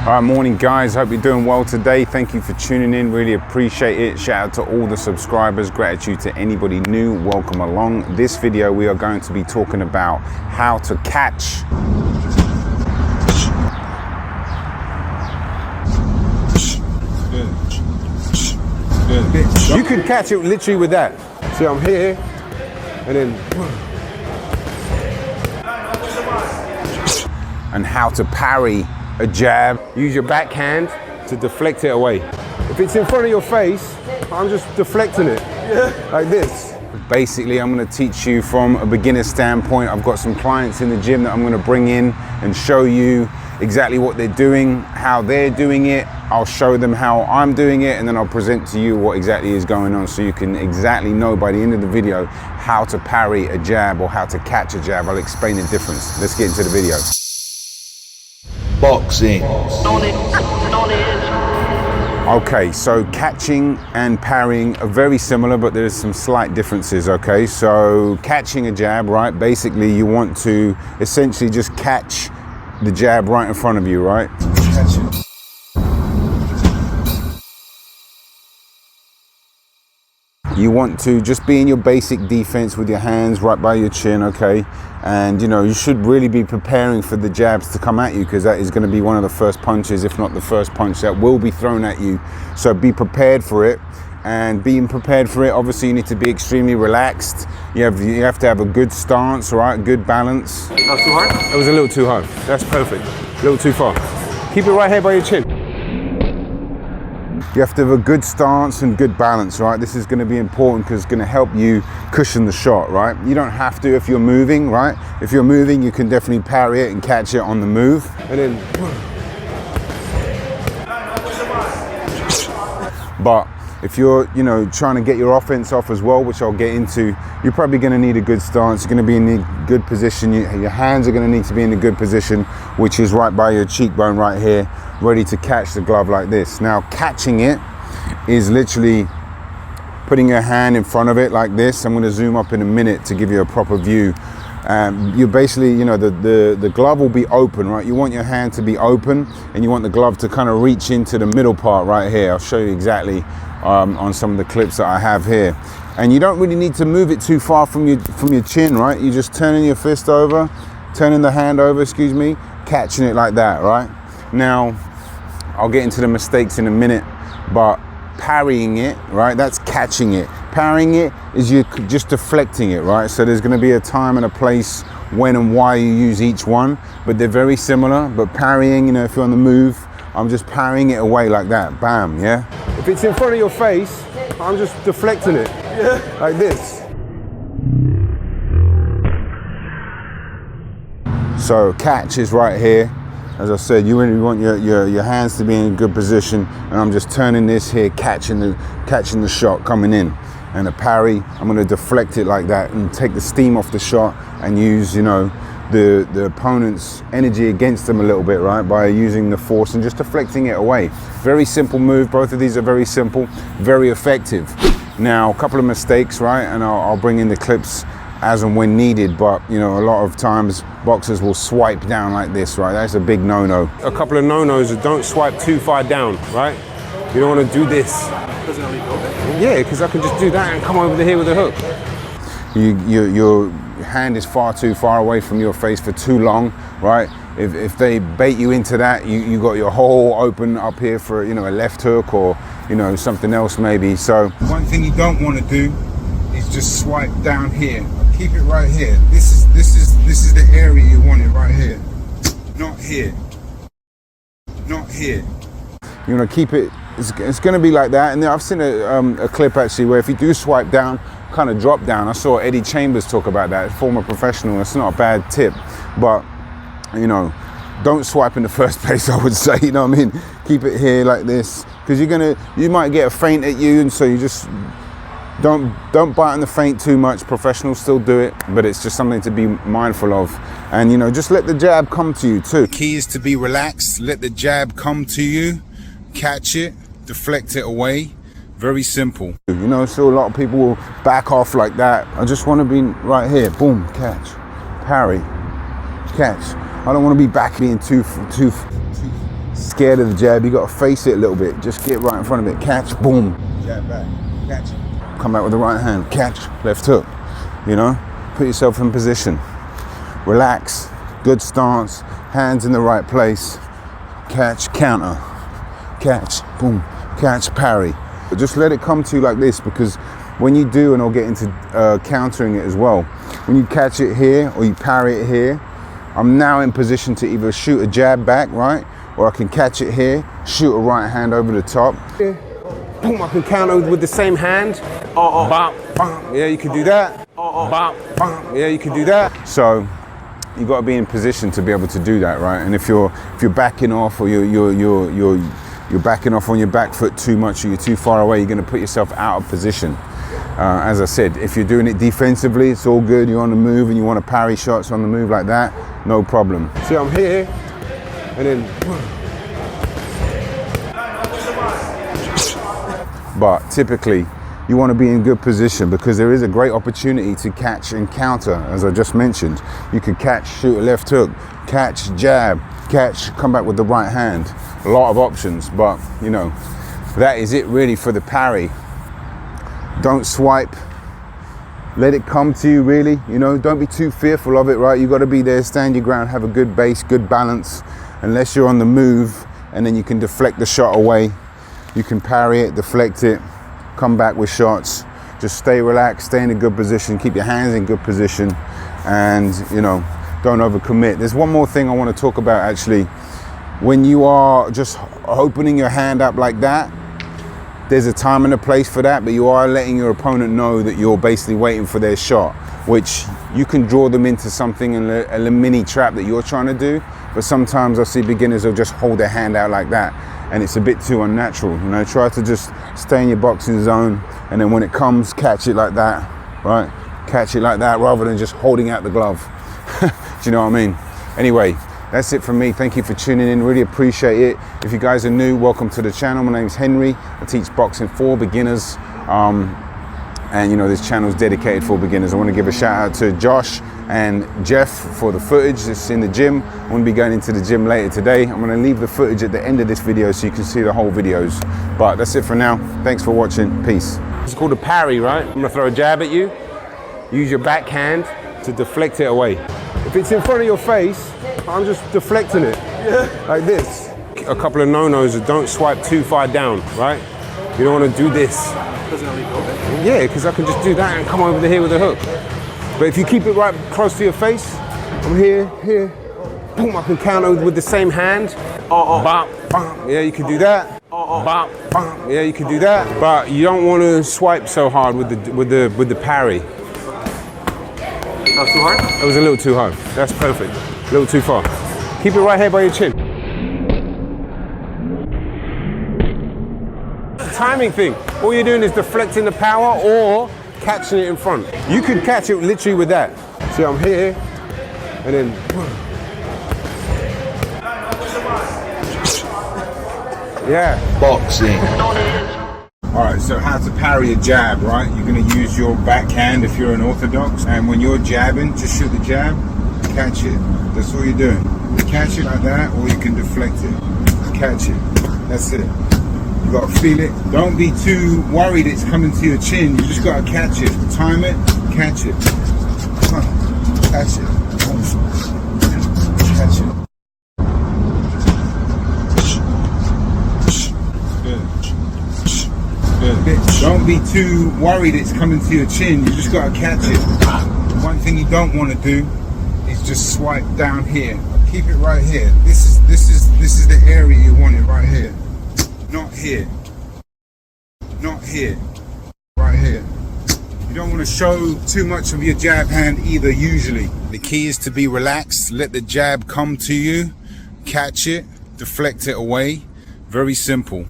Morning guys, hope you're doing well today. Thank you for tuning in, really appreciate it. Shout out to all the subscribers, gratitude to anybody new, welcome along. This video we are going to be talking about how to catch You could catch it literally with that. See, I'm here, and then and how to parry a jab. use your backhand to deflect it away. If it's in front of your face, I'm just deflecting it, like this. Basically, I'm going to teach you from a beginner standpoint. I've got some clients in the gym that I'm going to bring in and show you exactly what they're doing, how they're doing it. I'll show them how I'm doing it, and then I'll present to you what exactly is going on so you can exactly know by the end of the video how to parry a jab or how to catch a jab. I'll explain the difference. Let's get into the video. Boxing. Okay, so catching and parrying are very similar, but there's some slight differences, okay? So catching a jab, right? Basically, you want to essentially just catch the jab right in front of you, right? Catch it. You want to just be in your basic defense with your hands right by your chin, okay? And you know, you should really be preparing for the jabs to come at you, because that is going to be one of the first punches, if not the first punch that will be thrown at you. So be prepared for it. And being prepared for it, obviously you need to be extremely relaxed. You have to have a good stance, right? Good balance. Not too hard? It was a little too hard. That's perfect. A little too far. Keep it right here by your chin. You have to have a good stance and good balance, right? This is going to be important because it's going to help you cushion the shot, right? You don't have to if you're moving, right? If you're moving, you can definitely parry it and catch it on the move. And then, but if you're, you know, trying to get your offense off as well, which I'll get into, you're probably going to need a good stance. You're going to be in a good position. Your hands are going to need to be in a good position, which is right by your cheekbone right here, ready to catch the glove like this. Now, catching it is literally putting your hand in front of it like this. I'm going to zoom up in a minute to give you a proper view. You basically, you know, the glove will be open, right? You want your hand to be open, and you want the glove to kind of reach into the middle part right here. I'll show you exactly on some of the clips that I have here. And you don't really need to move it too far from your chin, right? You just turning your fist over, turning the hand over, excuse me, catching it like that, right? Now, I'll get into the mistakes in a minute, but parrying it, right? That's catching it. Parrying it is you just deflecting it, right? So there's going to be a time and a place when and why you use each one, but they're very similar. But parrying, you know, if you're on the move, I'm just parrying it away like that, bam, yeah? if it's in front of your face, I'm just deflecting it, like this. So catch is right here. As I said, you really want your hands to be in a good position, and I'm just turning this here, catching the shot coming in. And a parry, I'm going to deflect it like that and take the steam off the shot and use, you know, the opponent's energy against them a little bit, right, by using the force and just deflecting it away. Very simple move. Both of these are very simple, very effective. Now, a couple of mistakes, right, and I'll bring in the clips as and when needed, but you know, a lot of times boxers will swipe down like this, right? That's a big no-no. A couple of no-nos: don't swipe too far down, right? You don't want to do this. Yeah, because I can just do that and come over here with a hook. Your hand is far too far away from your face for too long, right? If they bait you into that, you got your hole open up here for, you know, a left hook or, you know, something else maybe. So one thing you don't want to do is just swipe down here. Keep it right here. This is the area you want it, right here. Not here. Not here. You want to keep it. It's going to be like that. And then I've seen a clip actually where if you do swipe down, kind of drop down. I saw Eddie Chambers talk about that. Former professional. It's not a bad tip, but you know, don't swipe in the first place, I would say. You know what I mean? Keep it here like this, because you might get a feint at you, and so you just don't bite on the feint too much. Professionals still do it, but it's just something to be mindful of. And you know, just let the jab come to you too. The key is to be relaxed. Let the jab come to you, catch it, deflect it away. Very simple. You know, so a lot of people will back off like that. I just want to be right here. Boom, catch, parry, catch. I don't want to be back being too scared of the jab, you got to face it a little bit. Just get right in front of it. Catch, boom. Jab back, catch. Come back with the right hand, catch, left hook. You know, put yourself in position. Relax, good stance, hands in the right place. Catch, counter, catch, boom, catch, parry. But just let it come to you like this, because when you do, and I'll get into countering it as well, when you catch it here or you parry it here, I'm now in position to either shoot a jab back, right? Or I can catch it here, shoot a right hand over the top. Boom, I can counter with the same hand. Bop, bop. Yeah, you can do that. Bop, bop. Yeah, you can do that. So you got to be in position to be able to do that, right? And if you're backing off, or you're backing off on your back foot too much, or you're too far away, you're going to put yourself out of position. As I said, if you're doing it defensively, it's all good. You're on the move and you want to parry shots on the move like that, no problem. See, I'm here, and then. But typically, you want to be in good position, because there is a great opportunity to catch and counter, as I just mentioned. You could catch, shoot a left hook, catch, jab, catch, come back with the right hand. A lot of options, but you know, that is it really for the parry. Don't swipe, let it come to you really, you know, don't be too fearful of it, right? You got to be there, stand your ground, have a good base, good balance. Unless you're on the move, and then you can deflect the shot away. You can parry it, deflect it, come back with shots. Just stay relaxed, stay in a good position, keep your hands in good position, and you know, don't overcommit. There's one more thing I want to talk about actually. When you are just opening your hand up like that, there's a time and a place for that, but you are letting your opponent know that you're basically waiting for their shot, which you can draw them into something, a mini trap that you're trying to do. But sometimes I see beginners who'll just hold their hand out like that, and it's a bit too unnatural. You know, try to just stay in your boxing zone, and then when it comes, catch it like that, right? Catch it like that, rather than just holding out the glove. Do you know what I mean? Anyway, that's it from me. Thank you for tuning in. Really appreciate it. If you guys are new, welcome to the channel. My name's Henry. I teach boxing for beginners. And you know, this channel is dedicated for beginners. I want to give a shout out to Josh and Jeff for the footage that's in the gym. I'm going to be going into the gym later today. I'm going to leave the footage at the end of this video so you can see the whole videos. But that's it for now. Thanks for watching. Peace. It's called a parry, right? I'm going to throw a jab at you. Use your backhand to deflect it away. If it's in front of your face, I'm just deflecting it, like this. A couple of no-nos are don't swipe too far down, right? You don't want to do this. Yeah, because I can just do that and come over here with a hook. But if you keep it right close to your face, I'm here, boom, I can counter with the same hand. Bop, bop. Yeah, you can do that. Bop, bop. Yeah, you can do that. But you don't want to swipe so hard with the parry. Not too hard? That was a little too hard. That's perfect. A little too far. Keep it right here by your chin. It's a timing thing. All you're doing is deflecting the power or catching it in front. You could catch it literally with that. See, I'm here, and then. Yeah. Boxing. All right, so how to parry a jab, right? You're gonna use your backhand if you're an orthodox, and when you're jabbing, just shoot the jab, catch it. That's all you're doing. Catch it like that, or you can deflect it. Catch it. That's it. You gotta feel it. Don't be too worried it's coming to your chin. You just gotta catch it. Time it, catch it. Catch it. Catch it. Don't be too worried it's coming to your chin. You just gotta catch it. One thing you don't want to do is just swipe down here. Keep it right here. This is the area you want it, right here. Not here. Not here. Right here. You don't want to show too much of your jab hand either, usually. The key is to be relaxed. Let the jab come to you. Catch it. Deflect it away. Very simple.